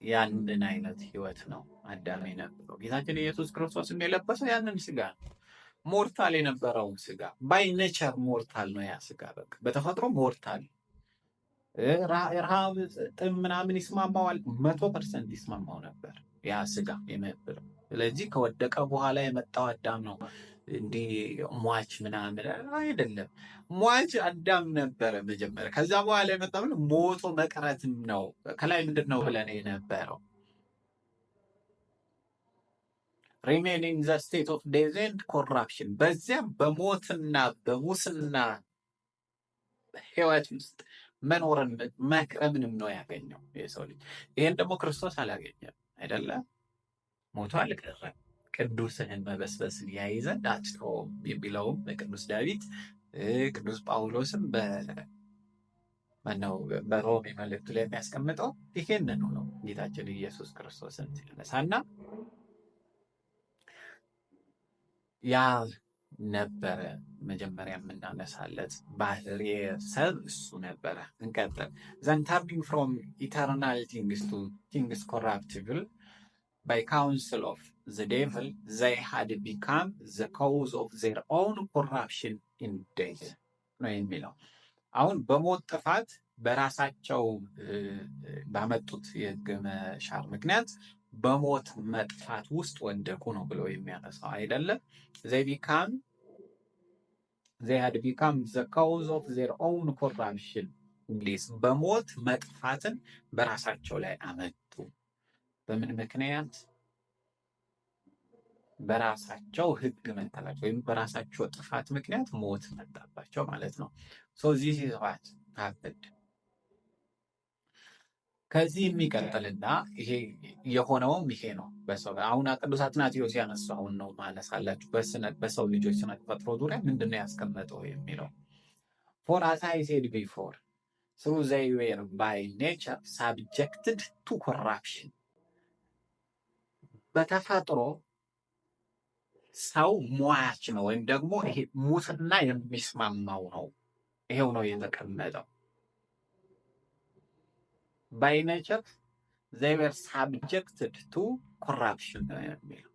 ያንን አይነት ሕይወት ነው አዳም የነበረው። ጌታችን ኢየሱስ ክርስቶስ የለበሰው ያንን ስጋ ነው። ሞርታል የነበረውን ስጋ ባይ ኔቸር ሞርታል ነው ያ ስጋ። በቃ በተፈጥሮ ሞርታል። ረሃብ ጥም ምናምን ይስማማዋል፣ 100% ይስማማው ነበር ያ ስጋ የነበረው። ስለዚህ ከወደቀ በኋላ የመጣው አዳም ነው እንዲህ ሟች ምናምን አይደለም። ሟች አዳም ነበረ መጀመሪያ። ከዛ በኋላ የመጣው ሞቶ መቅረትም ነው። ከላይ ምንድን ነው ብለን የነበረው ሪሜኒንግ ዘ ስቴት ኦፍ ዴዝ ኤንድ ኮራፕሽን፣ በዚያም በሞትና በሙስና ህይወት ውስጥ መኖርን መክረምንም ነው ያገኘው የሰው ልጅ። ይሄን ደግሞ ክርስቶስ አላገኘም አይደለም። ሞቶ አልቀረም። ቅዱስህን መበስበስን ያይ ዘንድ አትተውም የሚለውም ቅዱስ ዳዊት ቅዱስ ጳውሎስም በሮሜ መልእክቱ ላይ የሚያስቀምጠው ይሄንን ነው። ጌታችን ኢየሱስ ክርስቶስን ሲነሳና ያ ነበረ መጀመሪያ የምናነሳለት ባህሪ ሰብ እሱ ነበረ። እንቀጥል። then turning from eternal things to things corruptible by counsel of the devil they had become the cause of their own corruption in death ነው የሚለው። አሁን በሞት ጥፋት በራሳቸው ባመጡት የሕግ መሻር ምክንያት በሞት መጥፋት ውስጥ ወደቁ ነው ብሎ የሚያነሳው አይደለም። they had become the cause of their own corruption። እንግዲህ በሞት መጥፋትን በራሳቸው ላይ አመጡ። በምን ምክንያት? በራሳቸው ሕግ መተላለፍ ወይም በራሳቸው ጥፋት ምክንያት ሞት መጣባቸው ማለት ነው። ዚህ ዋት ሀፕንድ። ከዚህ የሚቀጥልና ይሄ የሆነውም ይሄ ነው። በሰው አሁን ቅዱስ አትናቴዎስ ያነሳውን ነው ማነሳላችሁ። በሰው ልጆች ስነ ተፈጥሮ ዙሪያ ምንድን ነው ያስቀመጠው የሚለው for as I said before through they were by nature subjected to corruption በተፈጥሮ ሰው ሟች ነው ወይም ደግሞ ይሄ ሙስና የሚስማማው ነው። ይሄው ነው የተቀመጠው። by nature they were subjected to corruption ነው የሚለው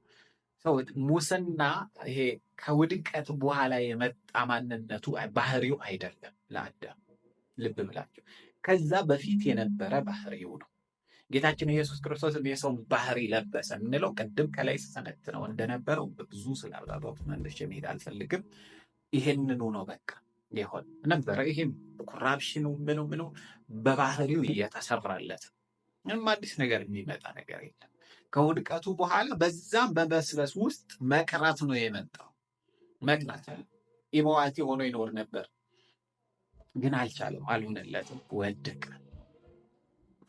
ሰው ሙስና ይሄ ከውድቀት በኋላ የመጣ ማንነቱ ባህሪው አይደለም ለአዳም። ልብ ብላችሁ ከዛ በፊት የነበረ ባህሪው ነው። ጌታችን ኢየሱስ ክርስቶስ የሰው ባህሪ ለበሰ እንለው ቅድም ከላይ ሰነት ነው እንደነበረው ብዙ ስላብራራሁት መልሼ መሄድ አልፈልግም። ይሄንኑ ነው በቃ ይሆን ነበረ። ይሄም ኮራፕሽኑ ምኑ በባህሪው እየተሰራለት ምንም አዲስ ነገር የሚመጣ ነገር የለም። ከውድቀቱ በኋላ በዛም በመስበስ ውስጥ መቅረት ነው የመጣው። መቅረት ኢሞዋቲ ሆኖ ይኖር ነበር፣ ግን አልቻለም፣ አልሆነለትም፣ ወደቀ፣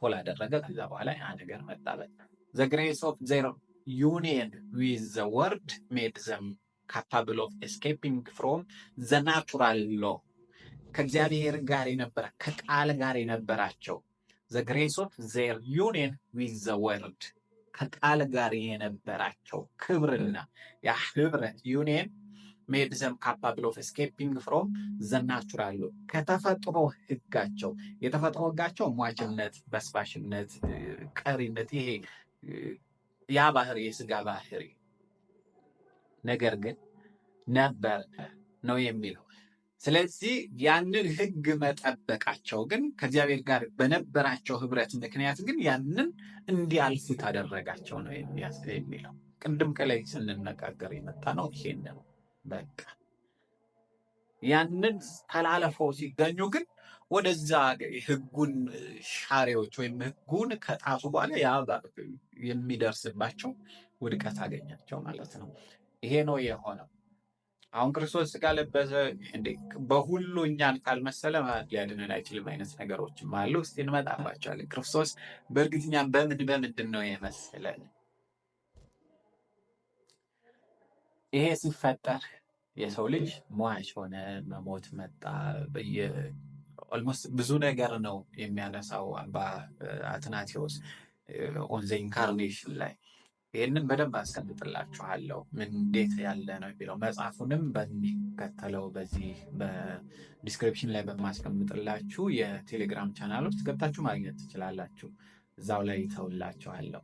ፎል አደረገ። ከዛ በኋላ ያ ነገር መጣበት። the grace of their union with the word made them capable of escaping from the natural law ከእግዚአብሔር ጋር የነበረ ከቃል ጋር የነበራቸው the grace of their union with the word ከቃል ጋር የነበራቸው ክብርና ያ ህብረት ዩኒየን made them capable of escaping from the natural law ከተፈጥሮ ህጋቸው የተፈጥሮ ህጋቸው ሟችነት፣ በስባሽነት፣ ቀሪነት ይሄ ያ ባህሪ የስጋ ባህሪ ነገር ግን ነበር ነው የሚለው። ስለዚህ ያንን ህግ መጠበቃቸው ግን ከእግዚአብሔር ጋር በነበራቸው ህብረት ምክንያት ግን ያንን እንዲያልፉ ታደረጋቸው ነው የሚለው። ቅድም ከላይ ስንነጋገር የመጣ ነው ይሄን ነው። በቃ ያንን ተላለፈው ሲገኙ ግን ወደዛ ህጉን ሻሪዎች ወይም ህጉን ከጣሱ በኋላ ያ የሚደርስባቸው ውድቀት አገኛቸው ማለት ነው። ይሄ ነው የሆነው። አሁን ክርስቶስ ስጋ ለበሰ እንዴ በሁሉ እኛን ካልመሰለ ሊያድነን አይችልም አይነት ነገሮችም አሉ። እስቲ እንመጣባቸዋለን። ክርስቶስ በእርግጥ እኛን በምንድን ነው የመሰለን? ይሄ ሲፈጠር የሰው ልጅ ሟች ሆነ፣ መሞት መጣ። ኦልሞስት ብዙ ነገር ነው የሚያነሳው አባ አትናቴዎስ ኦን ዘ ኢንካርኔሽን ላይ። ይህንን በደንብ አስቀምጥላችኋለሁ ምን እንዴት ያለ ነው የሚለው። መጽሐፉንም በሚከተለው በዚህ በዲስክሪፕሽን ላይ በማስቀምጥላችሁ የቴሌግራም ቻናል ውስጥ ገብታችሁ ማግኘት ትችላላችሁ። እዛው ላይ ተውላችኋለሁ።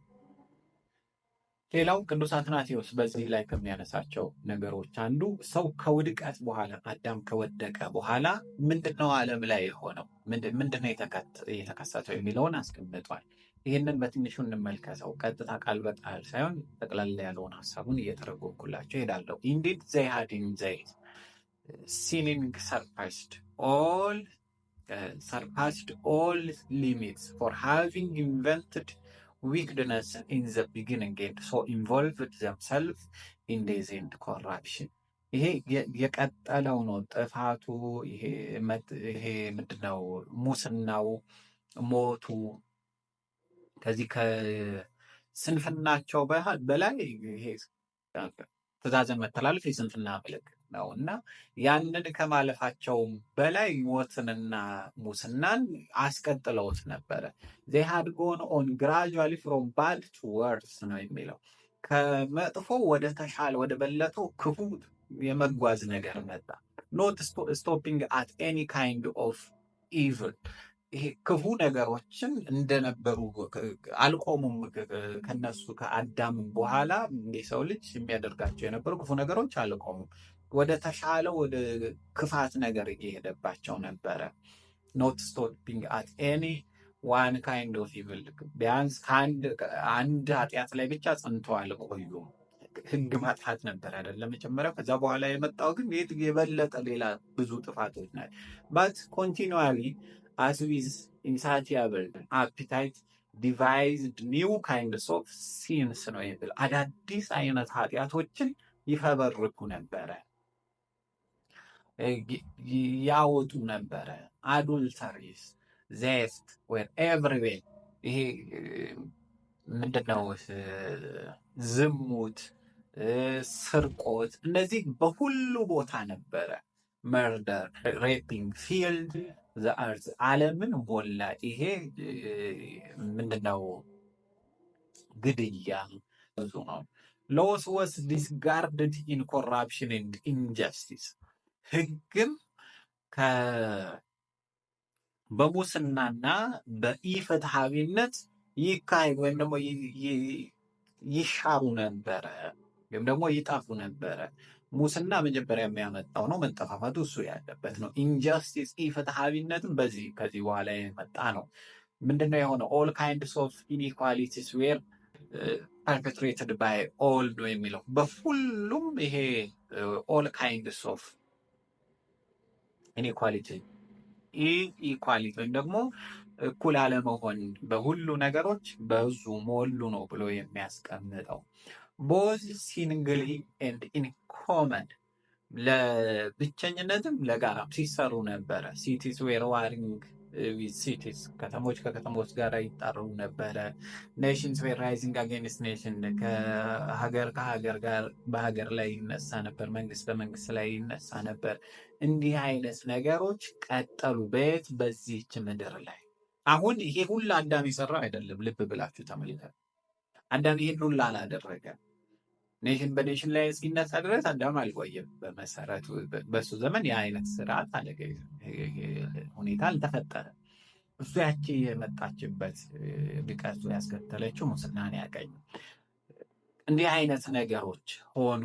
ሌላው ቅዱስ አትናቴዎስ በዚህ ላይ ከሚያነሳቸው ነገሮች አንዱ ሰው ከውድቀት በኋላ አዳም ከወደቀ በኋላ ምንድነው ዓለም ላይ የሆነው ምንድነው የተከሰተው የሚለውን አስቀምጧል። ይህንን በትንሹ እንመልከተው። ቀጥታ ቃል በቃል ሳይሆን ጠቅላላ ያለውን ሀሳቡን እየተረጎምኩላቸው እሄዳለሁ። ኢንዲድ ዘይ ሃድ ኢን ዘይ ሲኒንግ surpassed all limits for having invented wickedness in the beginning and so involved themselves in death and corruption. ይሄ የቀጠለው ነው ጥፋቱ። ይሄ ምንድነው? ሙስናው፣ ሞቱ ከዚህ ከስንፍናቸው በላይ ይሄ ትእዛዝን መተላለፍ የስንፍና ምልክት ነው እና ያንን ከማለፋቸው በላይ ሞትንና ሙስናን አስቀጥለውት ነበረ። they had gone on gradually from bad to worse ነው የሚለው። ከመጥፎ ወደ ተሻለ ወደ በለጠው ክፉ የመጓዝ ነገር መጣ። not stopping at any kind of evil ይሄ ክፉ ነገሮችን እንደነበሩ አልቆሙም። ከነሱ ከአዳም በኋላ የሰው ልጅ የሚያደርጋቸው የነበሩ ክፉ ነገሮች አልቆሙም። ወደ ተሻለ ወደ ክፋት ነገር እየሄደባቸው ነበረ። not stopping at any one kind of evil ቢያንስ አንድ ኃጢአት ላይ ብቻ ጸንተው አልቆዩም። ህግ ማጥፋት ነበር አይደለም መጀመሪያው። ከዛ በኋላ የመጣው ግን የበለጠ ሌላ ብዙ ጥፋቶች ናቸው። but continually as with insatiable appetite devised new kinds of sins ነው የሚለው አዳዲስ አይነት ኃጢአቶችን ይፈበርኩ ነበረ ያወጡ ነበረ adulteries theft were everywhere ይሄ ምንድነው ዝሙት ስርቆት እነዚህ በሁሉ ቦታ ነበረ murder raping filled the earth ዓለምን ሞላ ይሄ ምንድነው ግድያ ብዙ ነው laws was discarded in corruption and injustice ህግም በሙስናና በኢፍትሃዊነት ይካሄድ ወይም ደግሞ ይሻሩ ነበረ ወይም ደግሞ ይጣፉ ነበረ ሙስና መጀመሪያ የሚያመጣው ነው መጠፋፋቱ እሱ ያለበት ነው ኢንጀስቲስ ኢፍትሃዊነትም ከዚህ በኋላ የመጣ ነው ምንድነው የሆነ all kinds of inequalities were perpetrated by all ነው የሚለው በሁሉም ይሄ all kinds of inequality ወይም ደግሞ እኩል አለመሆን በሁሉ ነገሮች በዙ ሞሉ ነው ብሎ የሚያስቀምጠው both singly and in common ለብቸኝነትም ለጋራም ሲሰሩ ነበረ cities were warring with cities ከተሞች ከከተሞች ጋር ይጣሩ ነበረ nations were rising against nation ከሀገር ጋር በሀገር ላይ ይነሳ ነበር መንግስት በመንግስት ላይ ይነሳ ነበር እንዲህ አይነት ነገሮች ቀጠሉ በዚህች ምድር ላይ አሁን ይሄ ሁሉ አዳም ይሰራው አይደለም ልብ ብላችሁ ተመልከቱ አዳም ይሄን ሁሉ አላደረገም ኔሽን በኔሽን ላይ ሲነሳ ድረስ አዳም አልቆየም በመሰረቱ በሱ ዘመን ያ አይነት ስርዓት ሁኔታ አልተፈጠረም እሱ ያቺ የመጣችበት ድቀቱ ያስከተለችው ሙስናን ያቀኝ እንዲህ አይነት ነገሮች ሆኑ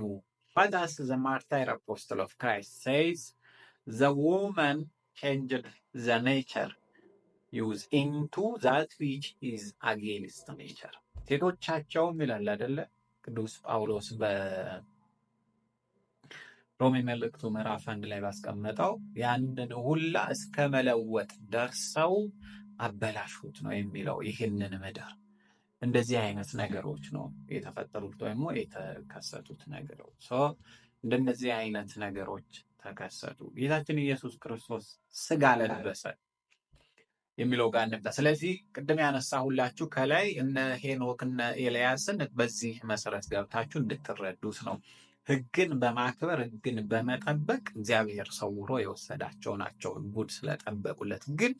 But as the martyr apostle of Christ says the woman changed the nature used into that which is against nature ሴቶቻቸው ይላል አይደለ ቅዱስ ጳውሎስ በሮሜ መልእክቱ ምዕራፍ 1 ላይ ባስቀመጠው ያንን ሁላ እስከ መለወጥ ደርሰው አበላሹት ነው የሚለው ይሄንን ምድር እንደዚህ አይነት ነገሮች ነው የተፈጠሩት ወይም የተከሰቱት ነገሮች እንደነዚህ አይነት ነገሮች ተከሰቱ ጌታችን ኢየሱስ ክርስቶስ ስጋ ለበሰ የሚለው ጋር ነበር ስለዚህ ቅድም ያነሳሁላችሁ ከላይ እነ ሄኖክ እና ኤልያስን በዚህ መሰረት ገብታችሁ እንድትረዱት ነው ህግን በማክበር ህግን በመጠበቅ እግዚአብሔር ሰውሮ የወሰዳቸው ናቸው ጉድ ስለጠበቁለት ግን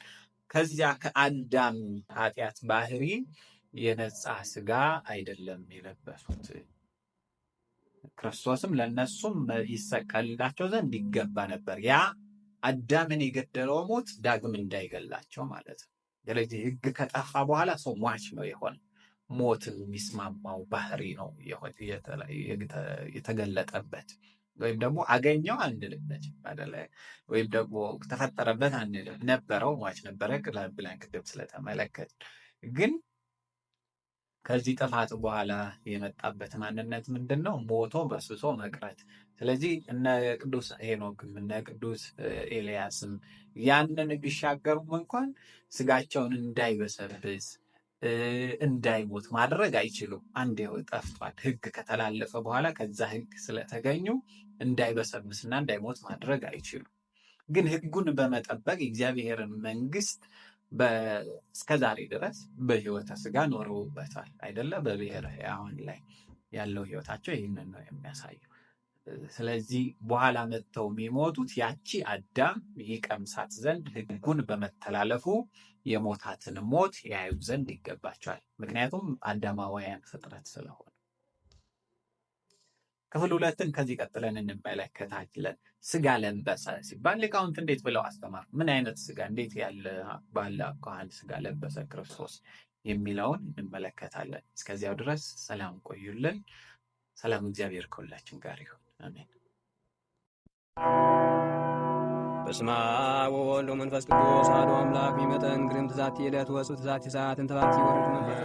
ከዚያ ከአዳም ኃጢአት ባህሪ የነጻ ስጋ አይደለም የለበሱት ክርስቶስም ለነሱም ይሰቀልላቸው ዘንድ ይገባ ነበር ያ አዳምን የገደለው ሞት ዳግም እንዳይገላቸው ማለት ነው ስለዚህ ህግ ከጠፋ በኋላ ሰው ሟች ነው የሆነ ሞትን የሚስማማው ባህሪ ነው የተገለጠበት ወይም ደግሞ አገኘው አንልበት አይደለ ወይም ደግሞ ተፈጠረበት አንል ነበረው ሟች ነበረ ብለን ቅድም ስለተመለከት ግን ከዚህ ጥፋት በኋላ የመጣበት ማንነት ምንድነው ሞቶ በስብሶ መቅረት ስለዚህ እነ ቅዱስ ሄኖክ እነ ቅዱስ ኤልያስም ያንን ቢሻገሩም እንኳን ስጋቸውን እንዳይበሰብስ እንዳይሞት ማድረግ አይችሉም አንዴ ጠፍቷል ህግ ከተላለፈ በኋላ ከዛ ህግ ስለተገኙ እንዳይበሰብስና እንዳይሞት ማድረግ አይችሉም ግን ህጉን በመጠበቅ እግዚአብሔርን መንግስት እስከዛሬ ድረስ በህይወተ ስጋ ኖረውበታል አይደለ በብሔረ ሕያዋን ላይ ያለው ህይወታቸው ይሄንን ነው የሚያሳየው ስለዚህ በኋላ መተው የሚሞቱት ያቺ አዳም ይቀምሳት ዘንድ ህጉን በመተላለፉ የሞታትን ሞት ያዩ ዘንድ ይገባቸዋል ምክንያቱም አዳማውያን ፍጥረት ስለሆነ ክፍል 2ን ከዚህ ቀጥለን እንመለከታለን ስጋ ለበሰ ሲባል ሊቃውንት እንዴት ብለው አስተማሩ ምን አይነት ስጋ እንዴት ያለ ባለ አካል ስጋ ለበሰ ክርስቶስ የሚለውን እንመለከታለን እስከዚያው ድረስ ሰላም ቆዩልን ሰላም እግዚአብሔር ከሁላችን ጋር ይሁን አሜን በስመ አብ ወወልድ ወመንፈስ ቅዱስ አሐዱ አምላክ ይመጠን ግርም ትዛቲ ዕለት ወጽት ትዛቲ ሰዓት እንተባቲ ወርድ መንፈስ